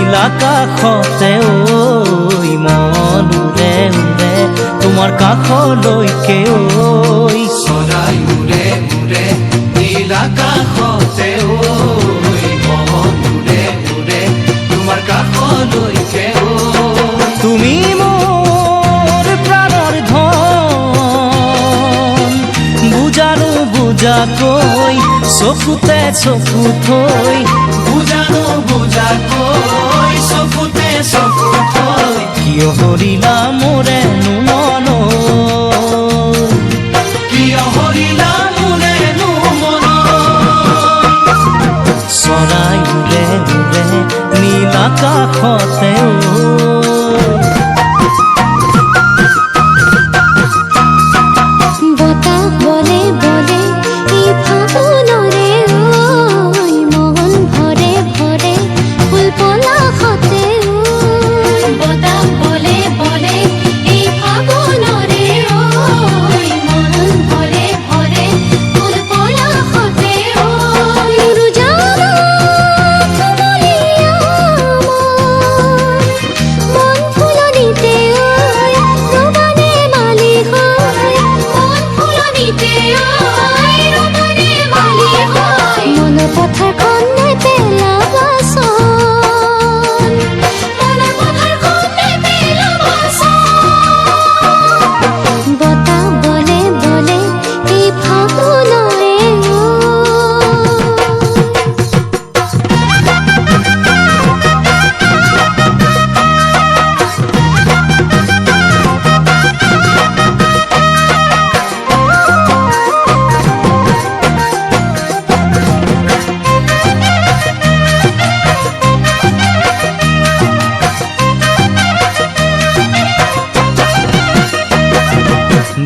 নীলাকাশতে ঐ মন উৰে উৰে তোমাৰ কাষলৈকে ঐ চৰাই উৰে উৰে নীলাকাশতে ঐ মন উৰে উৰে তোমাৰ কাষলৈকে ঐ তুমি মোৰ প্ৰাণৰ ধন বুজানো বুজাকৈ চকুতে চকু থৈ বুজানো বুজাকৈ চকুতে চকু থৈ কিয় হৰিলা মোৰেনো মন কিয় হৰিলা মোৰেনো মন চৰাই উৰে উৰে নীলাকাশতে বতাহ বলে বলে এই ফাগুনৰে ঐ মন ভৰে ভৰে ফুল পলাশতে বতাহ বলে বলে এই ফাগুনৰে ঐ মন ভৰে ভৰে ফুল পলাশতে মন ফুলনিতে ৰবানে মালি হয় মন পথাৰখন নেপেলাবাচোন বতাহ বলে বলে এই ফাগুনৰে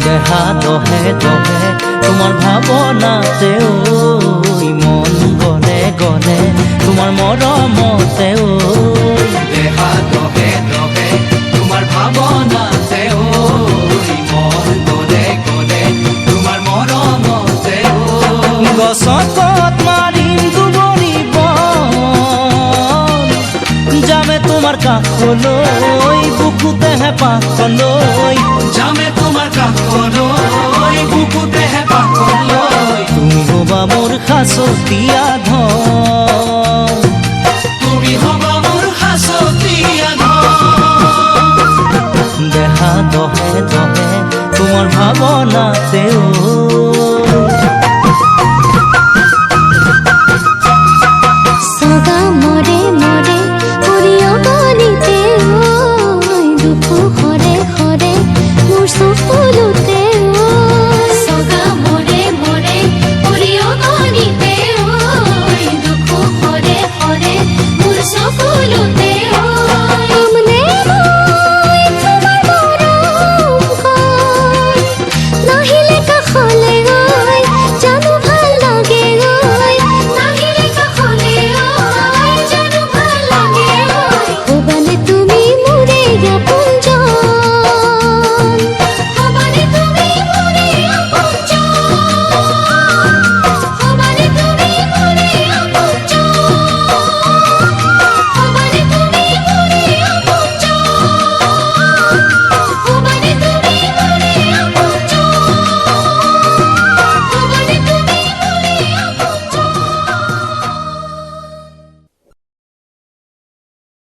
দেহা দহে দহে তোমাৰ ভাৱনাতে ঐ মন গলে গলে তোমাৰ মৰমতে ঐ দেহা দহে দহে তোমাৰ ভাৱনাতে ঐ মন গলে গলে তোমাৰ মৰমতে ঐ গছকত মাৰিম দুবৰি বন যামে তোমাৰ কাষলৈ বুকুতে হেঁপাহলৈ যামে তোমাৰ কাষলৈ বুকুতে হেঁপাহলৈ তুমি হবা মোৰ সাঁচতীয়া ধন